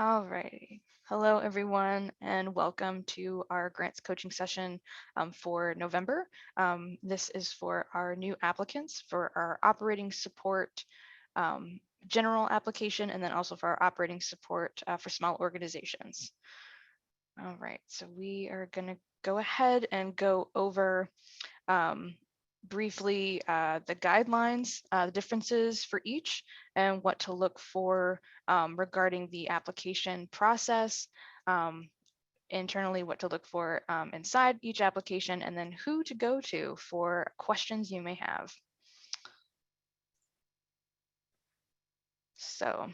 Alrighty. Hello, everyone, and welcome to our grants coaching session for November. This is for our new applicants for our operating support general application, and then also for our operating support for small organizations. All right, so we are going to go ahead and go over briefly the guidelines, the differences for each, and what to look for regarding the application process, internally what to look for inside each application, and then who to go to for questions you may have. So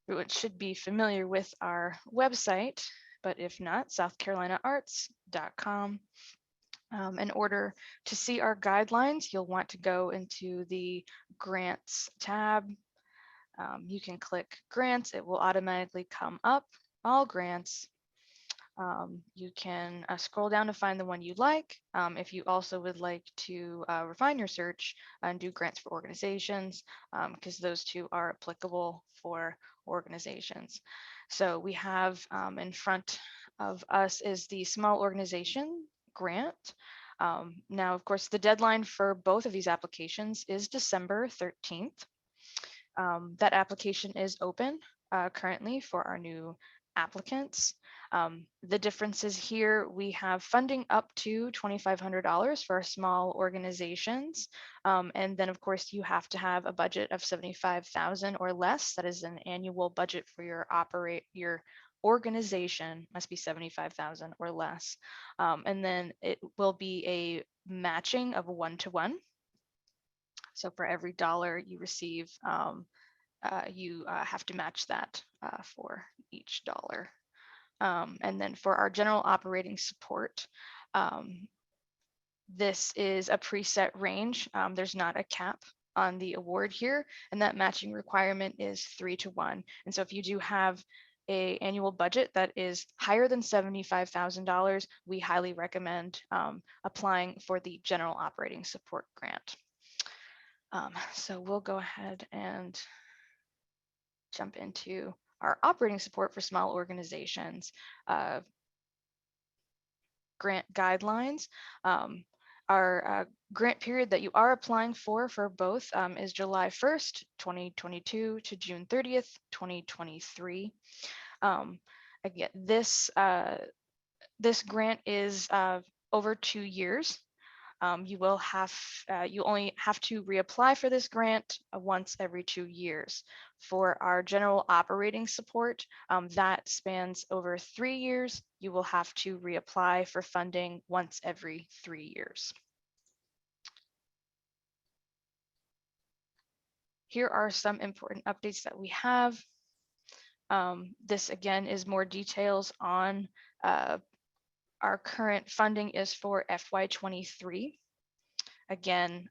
everyone should be familiar with our website, but if not, southcarolinaarts.com. In order to see our guidelines, you'll want to go into the Grants tab. You can click Grants. It will automatically come up, all grants. You can scroll down to find the one you like. If you also would like to refine your search and do grants for organizations, because those two are applicable for organizations. So we have in front of us is the small organization grant. Now, of course, the deadline for both of these applications is December 13th. That application is open currently for our new applicants. The differences here, we have funding up to $2,500 for our small organizations. And then of course you have to have a budget of $75,000 or less. That is an annual budget for your organization must be $75,000 or less. And then it will be a matching of 1-to-1. So for every dollar you receive, you have to match that for each dollar. And then for our general operating support, this is a preset range. There's not a cap on the award here, and that matching requirement is 3-to-1. And so if you do have an annual budget that is higher than $75,000, we highly recommend applying for the general operating support grant. So we'll go ahead and jump into our operating support for small organizations grant guidelines. Our grant period that you are applying for both is July 1st, 2022 to June 30th, 2023. Again, this grant is over 2 years. You only have to reapply for this grant once every 2 years. For our general operating support, that spans over 3 years. You will have to reapply for funding once every 3 years. Here are some important updates that we have. This again is more details on our current funding is for FY23. Again,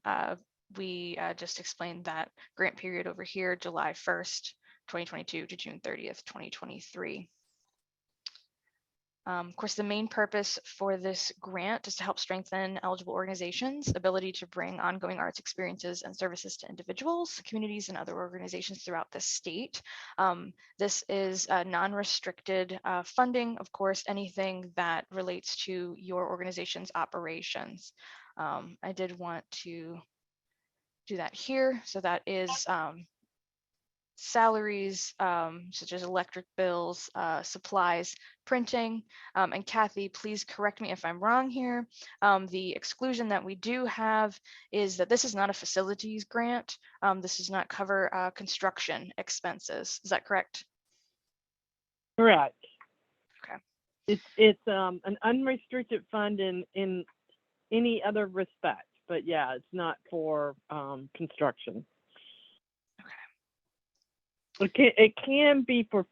we just explained that grant period over here, July 1st, 2022 to June 30th, 2023. Of course, the main purpose for this grant is to help strengthen eligible organizations' ability to bring ongoing arts experiences and services to individuals, communities, and other organizations throughout the state. This is non-restricted funding, of course, anything that relates to your organization's operations. I did want to do that here. So that is salaries, such as electric bills, supplies, printing. And Kathy, please correct me if I'm wrong here. The exclusion that we do have is that this is not a facilities grant. This does not cover construction expenses. Is that correct? Correct. Okay. It's an unrestricted fund in any other respect, but yeah, it's not for construction. It can be for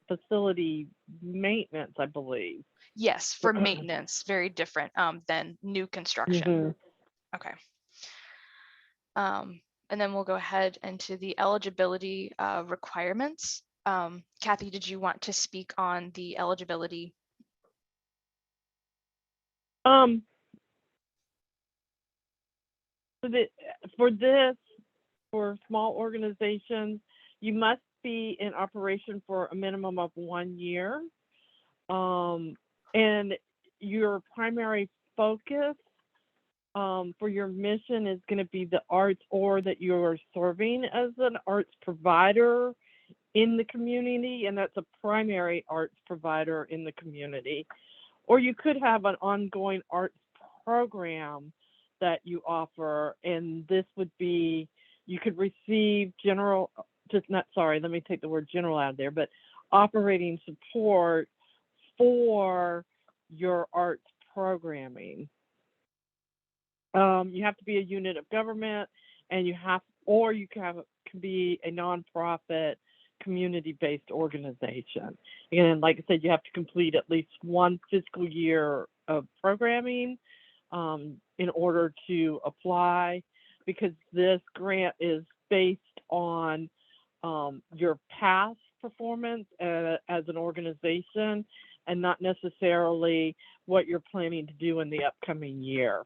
facility maintenance, I believe. Yes, for maintenance, very different than new construction. Okay. And then we'll go ahead into the eligibility requirements. Kathy, did you want to speak on the eligibility? For small organizations, you must be in operation for a minimum of 1 year. And your primary focus for your mission is going to be the arts, or that you're serving as an arts provider in the community, and that's a primary arts provider in the community. Or you could have an ongoing arts program that you offer, and this would be, you could receive general, just not, sorry, let me take the word general out of there, but operating support for your arts programming. You have to be a unit of government, and you have, or you can be a nonprofit community-based organization. And like I said, you have to complete at least one fiscal year of programming in order to apply, because this grant is based on your past performance as an organization, and not necessarily what you're planning to do in the upcoming year.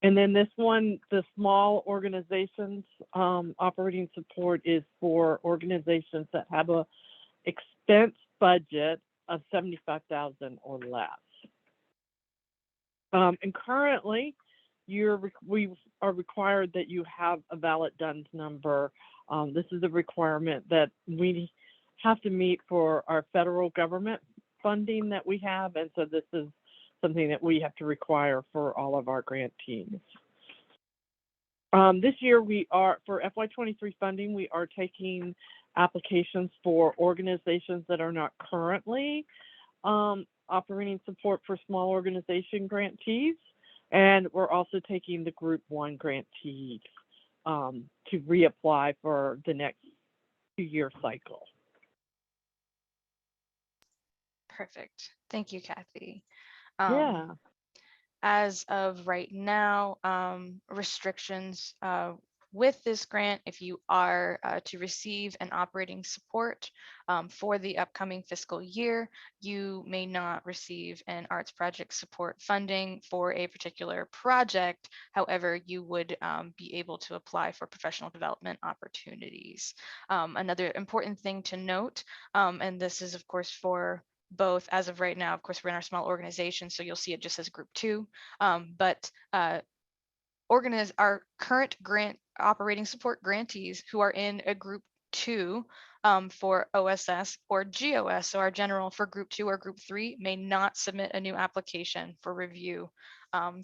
And then this one, the small organizations operating support, is for organizations that have a expense budget of $75,000 or less. And currently, we are required that you have a valid DUNS number. This is a requirement that we have to meet for our federal government funding that we have, and so this is something that we have to require for all of our grantees. This year, for FY23 funding, we are taking applications for organizations that are not currently operating support for small organization grantees, and we're also taking the Group 1 grantees to reapply for the next 2-year cycle. Perfect. Thank you, Kathy. Yeah. As of right now, restrictions with this grant, if you are to receive an operating support for the upcoming fiscal year, you may not receive an arts project support funding for a particular project. However, you would be able to apply for professional development opportunities. Another important thing to note, and this is of course for both, as of right now, of course, we're in our small organization, so you'll see it just as Group 2, but our current grant operating support grantees who are in a Group 2 for OSS or GOS, so our general for Group 2 or Group 3, may not submit a new application for review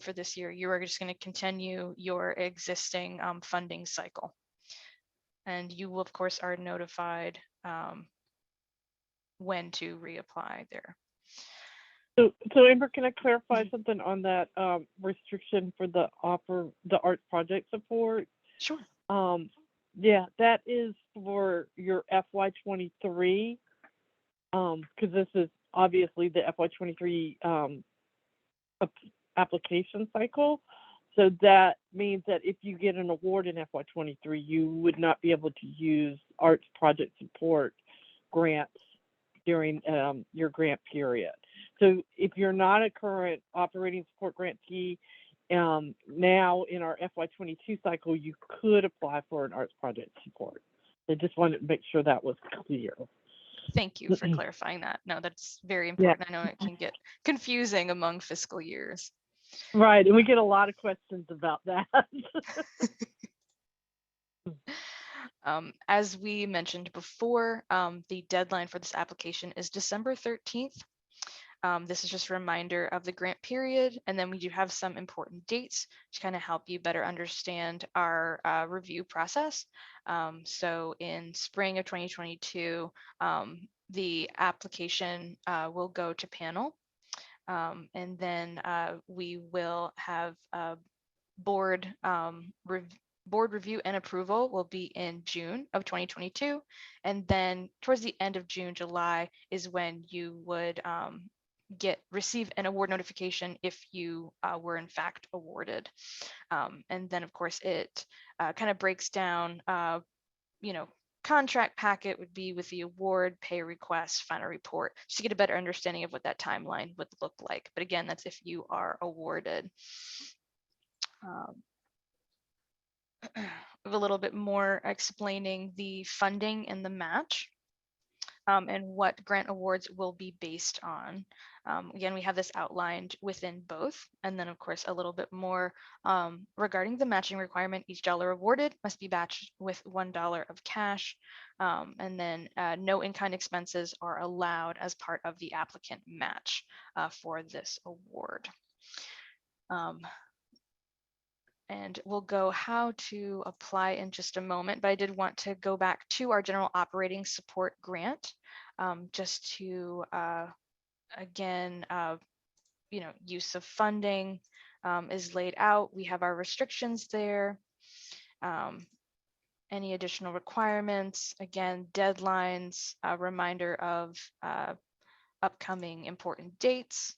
for this year. You are just going to continue your existing funding cycle. And you will, of course, are notified when to reapply there. So Amber, can I clarify something on that restriction for the arts project support? Sure. Yeah, that is for your FY23, because this is obviously the FY23 application cycle. So that means that if you get an award in FY23, you would not be able to use arts project support grants during your grant period. So if you're not a current operating support grantee, now in our FY22 cycle, you could apply for an arts project support. I just wanted to make sure that was clear. Thank you for clarifying that. No, that's very important. Yeah. I know it can get confusing among fiscal years. Right, and we get a lot of questions about that. As we mentioned before, the deadline for this application is December 13th. This is just a reminder of the grant period, and then we do have some important dates to kind of help you better understand our review process. So in spring of 2022, the application will go to panel, and then we will have a board review and approval will be in June of 2022. And then towards the end of June, July is when you would receive an award notification if you were in fact awarded. And then of course it kind of breaks down, contract packet would be with the award, pay request, final report, just to get a better understanding of what that timeline would look like. But again, that's if you are awarded. a little bit more explaining the funding and the match. And what grant awards will be based on. Again, we have this outlined within both. And then of course, a little bit more regarding the matching requirement. Each dollar awarded must be matched with $1 of cash. And then no in-kind expenses are allowed as part of the applicant match for this award. And we'll go how to apply in just a moment, but I did want to go back to our general operating support grant just to, again, use of funding is laid out. We have our restrictions there. Any additional requirements, again, deadlines, a reminder of upcoming important dates.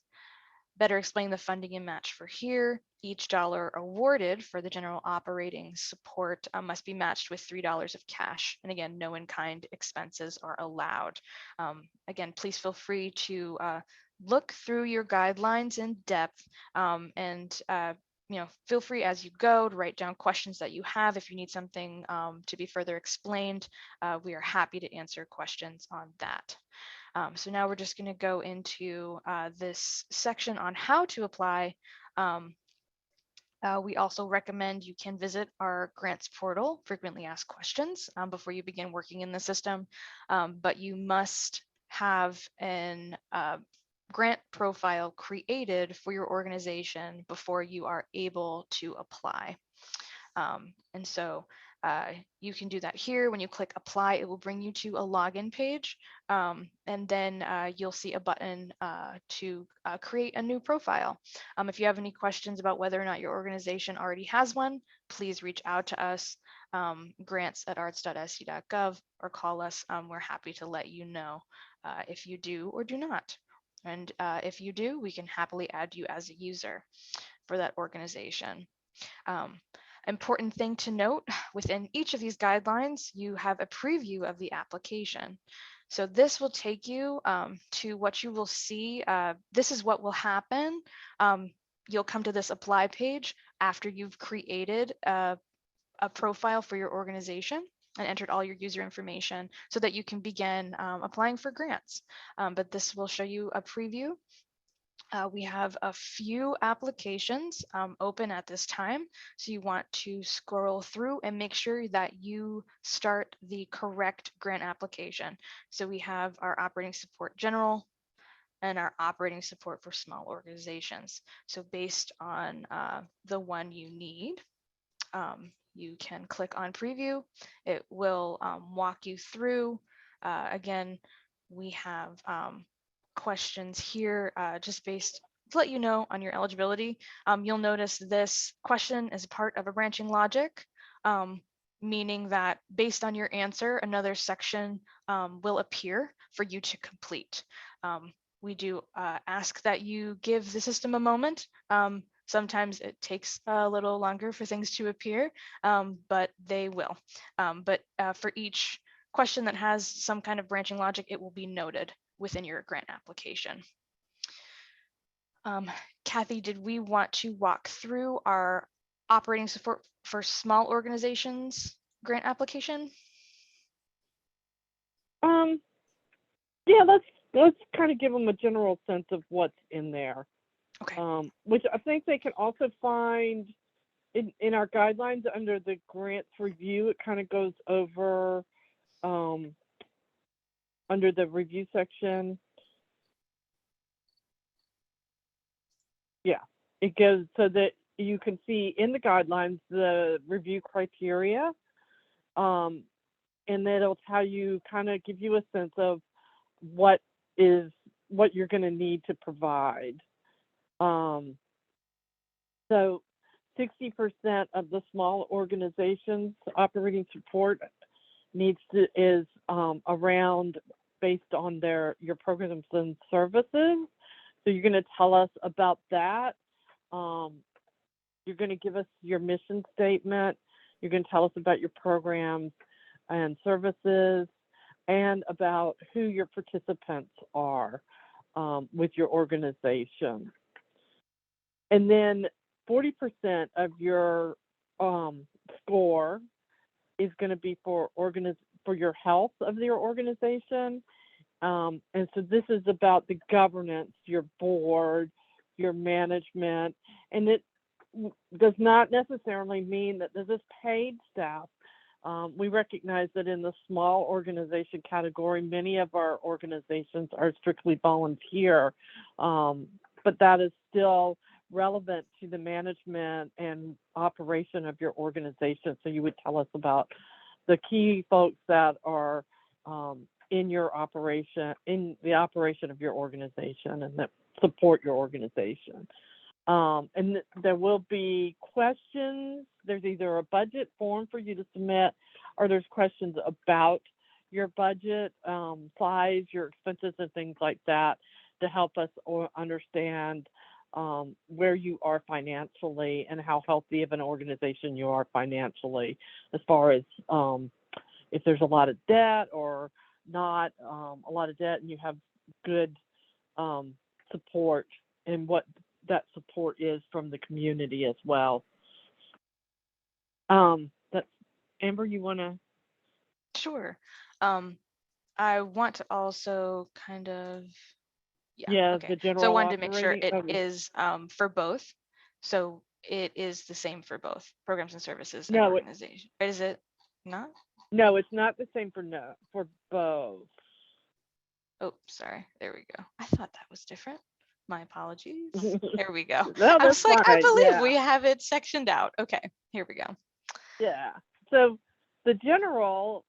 Better explain the funding and match for here. Each dollar awarded for the general operating support must be matched with $3 of cash. And again, no in-kind expenses are allowed. Again, please feel free to look through your guidelines in depth and feel free as you go to write down questions that you have. If you need something to be further explained, we are happy to answer questions on that. So now we're just going to go into this section on how to apply. We also recommend you can visit our grants portal, frequently asked questions, before you begin working in the system, but you must have an grant profile created for your organization before you are able to apply. And so you can do that here. When you click apply, it will bring you to a login page. And then you'll see a button to create a new profile. If you have any questions about whether or not your organization already has one, please reach out to us, grants@arts.sc.gov, or call us. We're happy to let you know if you do or do not. And if you do, we can happily add you as a user for that organization. Important thing to note, within each of these guidelines, you have a preview of the application. So this will take you to what you will see. This is what will happen. You'll come to this apply page after you've created a profile for your organization and entered all your user information so that you can begin applying for grants. But this will show you a preview. We have a few applications open at this time. So you want to scroll through and make sure that you start the correct grant application. So we have our operating support general and our operating support for small organizations. So based on the one you need, you can click on preview. It will walk you through. Again, we have questions here just based to let you know on your eligibility. You'll notice this question is part of a branching logic, meaning that based on your answer, another section will appear for you to complete. We do ask that you give the system a moment. Sometimes it takes a little longer for things to appear, but they will. But for each question that has some kind of branching logic, it will be noted within your grant application. Kathy, did we want to walk through our operating support for small organizations grant application? Yeah, let's kind of give them a general sense of what's in there. Okay. Which I think they can also find in our guidelines under the grants review. It kind of goes over under the review section. Yeah, it goes so that you can see in the guidelines the review criteria, and that'll tell you, kind of give you a sense of what you're going to need to provide. So 60% of the small organizations operating support is around based on your programs and services. So you're going to tell us about that. You're going to give us your mission statement. You're going to tell us about your programs and services and about who your participants are with your organization. And then 40% of your score is going to be for your health of your organization. And so this is about the governance, your board, your management, and it does not necessarily mean that this is paid staff. We recognize that in the small organization category, many of our organizations are strictly volunteer, but that is still relevant to the management and operation of your organization. So you would tell us about the key folks that are in your operation, in the operation of your organization, and that support your organization. And there will be questions. There's either a budget form for you to submit, or there's questions about your budget, size, your expenses, and things like that to help us understand where you are financially and how healthy of an organization you are financially, as far as if there's a lot of debt or not a lot of debt, and you have good support, and what that support is from the community as well. That's Amber, you want to? Sure. I want to also kind of, Yeah, okay. the So I general wanted to make sure operating. it Okay. is for both. So it is the same for both programs and services and No, organization. Is it not? no, it's not the same for both. Oh, sorry. There we go. I thought that was different. My apologies. There we go. No, I that's was like, I fine. believe Yeah, we have it sectioned out. Okay, here we go. yeah. So the general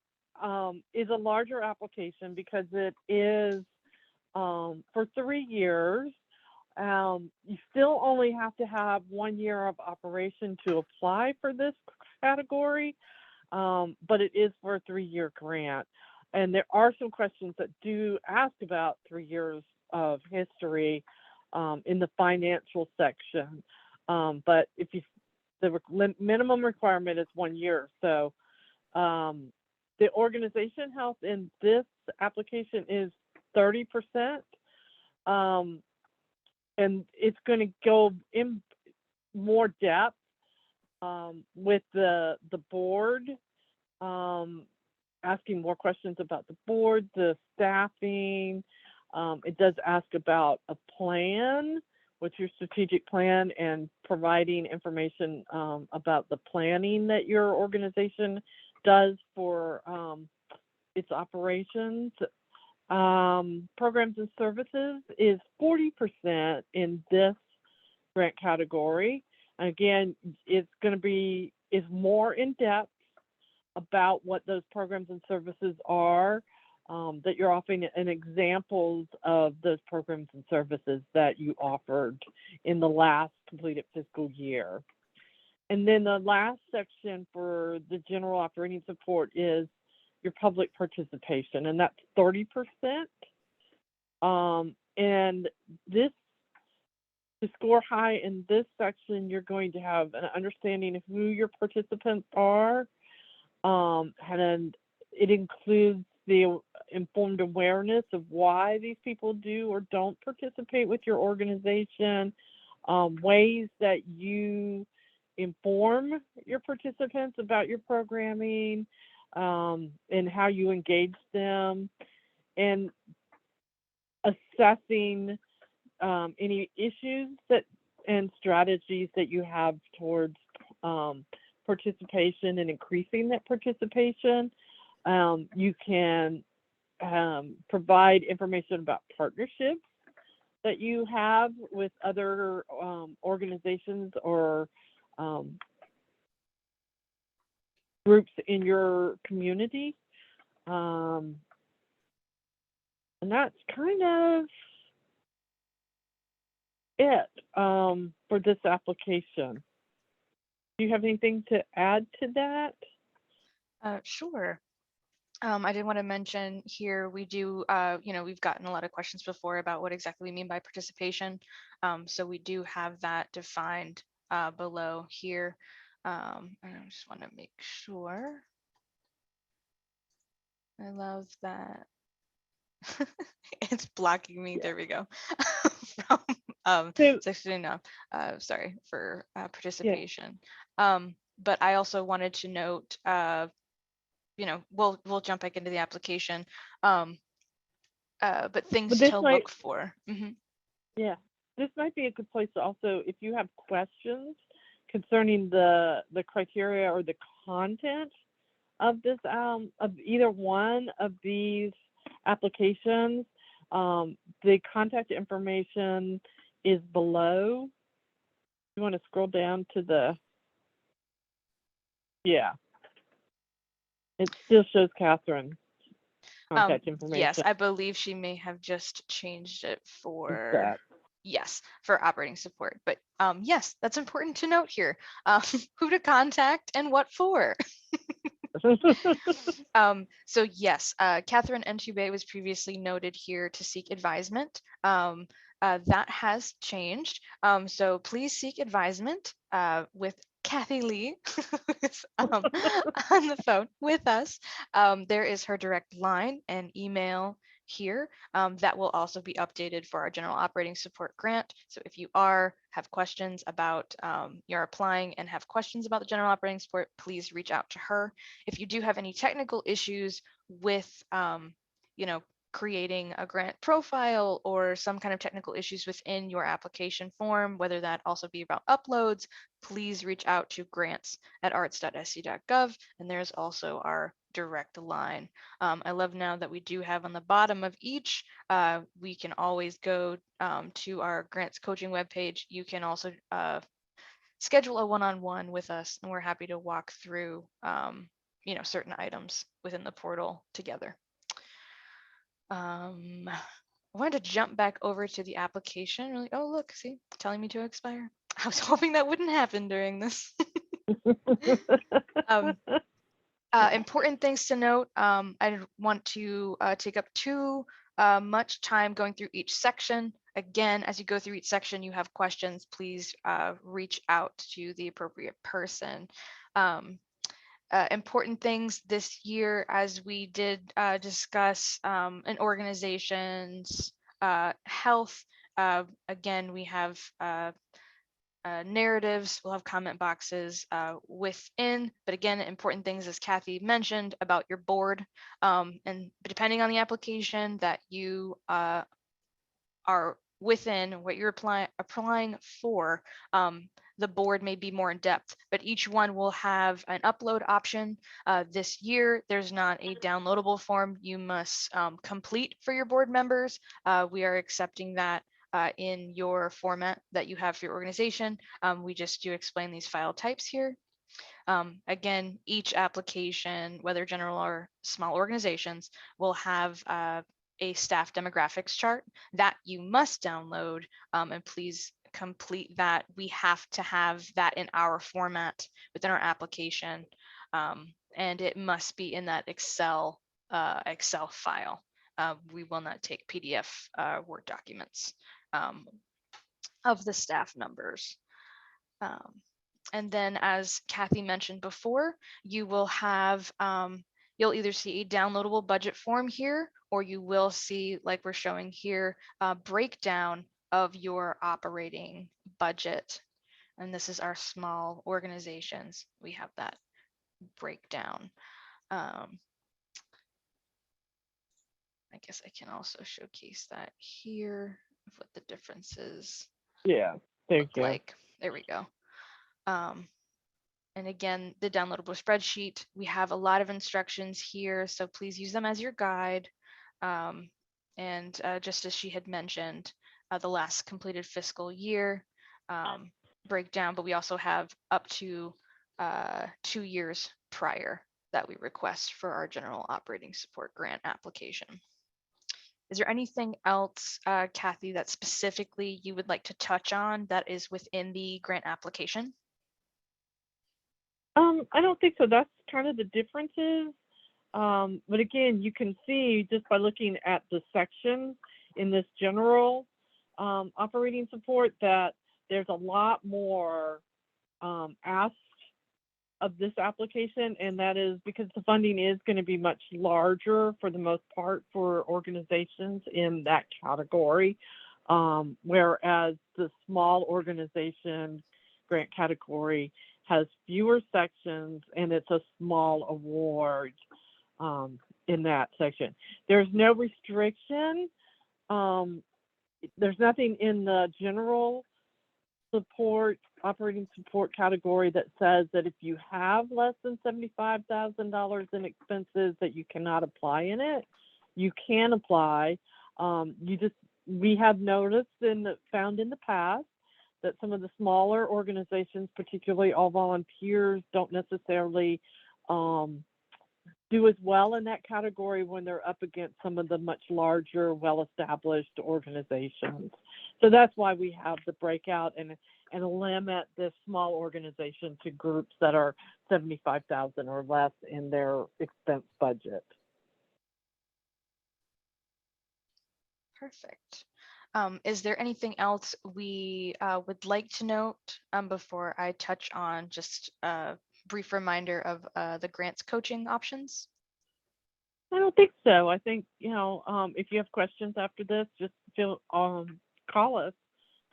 is a larger application because it is for 3 years. You still only have to have 1 year of operation to apply for this category, but it is for a 3-year grant. And there are some questions that do ask about 3 years of history in the financial section. But if you, the minimum requirement is 1 year. So the organization health in this application is 30%. And it's going to go in more depth with the board, asking more questions about the board, the staffing. It does ask about a plan, what's your strategic plan, and providing information about the planning that your organization does for its operations. Programs and services is 40% in this grant category. Again, it's going to be more in depth about what those programs and services are that you're offering, and examples of those programs and services that you offered in the last completed fiscal year. And then the last section for the general operating support is your public participation, and that's 30%. And this, to score high in this section, you're going to have an understanding of who your participants are, and it includes the informed awareness of why these people do or don't participate with your organization, ways that you inform your participants about your programming, and how you engage them, and assessing any issues and strategies that you have towards participation and increasing that participation. You can provide information about partnerships that you have with other organizations or groups in your community. And that's kind of it for this application. Do you have anything to add to that? Sure. I did want to mention here, we do, we've gotten a lot of questions before about what exactly we mean by participation. So we do have that defined below here. And I just want to make sure. I love that. It's blocking me. Yeah. There we go. From So, section sorry for yeah. participation. But I also wanted to note we'll jump back into the application. But things But this to might, look for. yeah, this might be a good place to also, if you have questions concerning the criteria or the content of this of either one of these applications, the contact information is below. You want to scroll down to the, yeah, it still shows Catherine contact Yes, information. I believe she may have just changed it for, That. yes, for operating support. But yes, that's important to note here. Who to contact and what for. So yes, Catherine Entubé was previously noted here to seek advisement. That has changed. So please seek advisement with Kathy Lee who's, on the phone with us. There is her direct line and email here that will also be updated for our general operating support grant. So if you have questions about you're applying and have questions about the general operating support, please reach out to her. If you do have any technical issues with creating a grant profile or some kind of technical issues within your application form, whether that also be about uploads, please reach out to grants@arts.sc.gov. And there's also our direct line. I love now that we do have on the bottom of each, we can always go to our grants coaching webpage. You can also schedule a one-on-one with us, and we're happy to walk through certain items within the portal together. I wanted to jump back over to the application. Really, oh look, see, telling me to expire. I was hoping that wouldn't happen during this. Important things to note. I didn't want to take up too much time going through each section. Again, as you go through each section, you have questions, please reach out to the appropriate person. Important things this year, as we did discuss in organizations, health. Again, we have narratives, we'll have comment boxes within, but again, important things as Kathy mentioned about your board, and depending on the application that you are within, what you're applying for, the board may be more in depth, but each one will have an upload option. This year, there's not a downloadable form you must complete for your board members. We are accepting that in your format that you have for your organization. We just do explain these file types here. Again, each application, whether general or small organizations, will have a staff demographics chart that you must download, and please complete that. We have to have that in our format within our application, and it must be in that Excel file. We will not take PDF Word documents of the staff members. And then, as Kathy mentioned before, you will have, you'll either see a downloadable budget form here, or you will see, like we're showing here, a breakdown of your operating budget. And this is our small organizations. We have that breakdown. I guess I can also showcase that here of what the differences Yeah, thank you. like. There we go. And again, the downloadable spreadsheet, we have a lot of instructions here, so please use them as your guide. And just as she had mentioned, the last completed fiscal year breakdown, but we also have up to 2 years prior that we request for our general operating support grant application. Is there anything else, Kathy, that specifically you would like to touch on that is within the grant application? I don't think so. That's kind of the differences. But again, you can see just by looking at the section in this general operating support that there's a lot more asked of this application, and that is because the funding is going to be much larger for the most part for organizations in that category, whereas the small organization grant category has fewer sections and it's a small award. in that section. There's no restriction. There's nothing in the general support, operating support category that says that if you have less than $75,000 in expenses that you cannot apply in it. You can apply. We have noticed found in the past that some of the smaller organizations, particularly all volunteers, don't necessarily do as well in that category when they're up against some of the much larger, well-established organizations. So that's why we have the breakout and limit this small organization to groups that are 75,000 or less in their expense budget. Perfect. Is there anything else we would like to note before I touch on just a brief reminder of the grants coaching options? I don't think so. I think, if you have questions after this, just call us,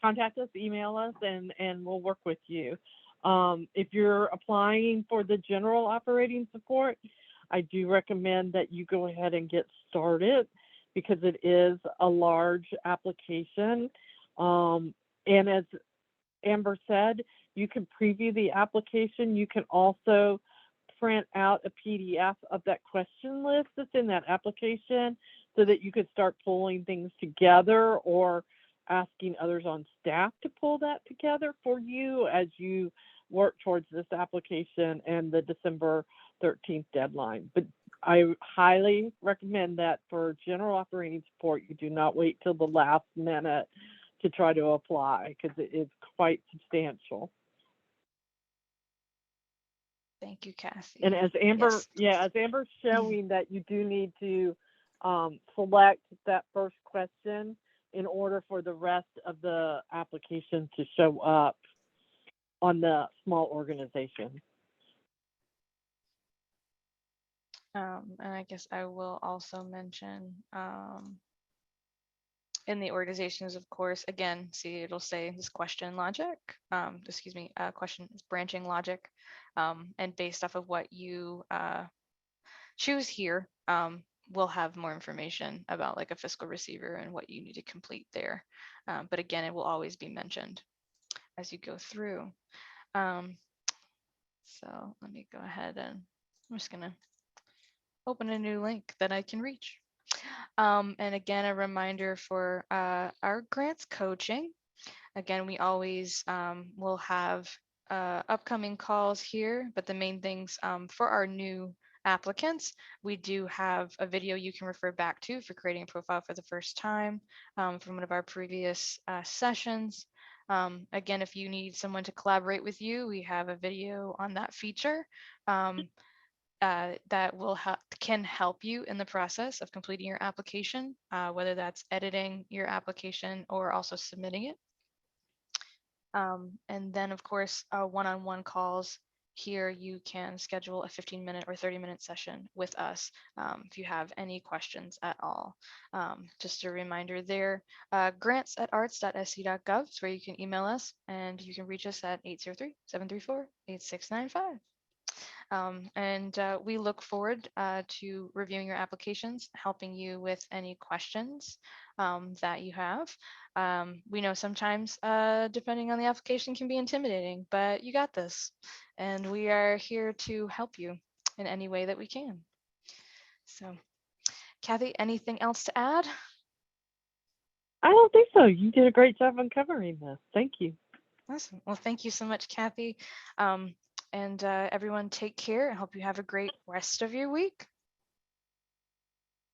contact us, email us, and we'll work with you. If you're applying for the general operating support, I do recommend that you go ahead and get started because it is a large application. And as Amber said, you can preview the application. You can also print out a PDF of that question list that's in that application so that you could start pulling things together or asking others on staff to pull that together for you as you work towards this application and the December 13th deadline. But I highly recommend that for general operating support, you do not wait till the last minute to try to apply because it is quite substantial. Thank you, Kathy. And as Amber, yes. as Amber's showing that you do need to select that first question in order for the rest of the application to show up on the small organization. And I guess I will also mention in the organizations, of course, again, see, it'll say this question logic, question is branching logic. And based off of what you choose here, we'll have more information about like a fiscal receiver and what you need to complete there. But again, it will always be mentioned as you go through. So let me go ahead and I'm just gonna open a new link that I can reach. And again, a reminder for our grants coaching. Again, we always will have upcoming calls here, but the main things for our new applicants, we do have a video you can refer back to for creating a profile for the first time from one of our previous sessions. Again, if you need someone to collaborate with you, we have a video on that feature. That can help you in the process of completing your application, whether that's editing your application or also submitting it. And then, of course, one-on-one calls. Here you can schedule a 15-minute or 30-minute session with us if you have any questions at all. Just a reminder there, grants@arts.sc.gov is where you can email us, and you can reach us at 803-734-8695. And we look forward to reviewing your applications, helping you with any questions that you have. We know sometimes, depending on the application, can be intimidating, but you got this. And we are here to help you in any way that we can. So, Kathy, anything else to add? I don't think so. You did a great job on covering this. Thank you. Awesome. Well, thank you so much, Kathy. And everyone take care. I hope you have a great rest of your week.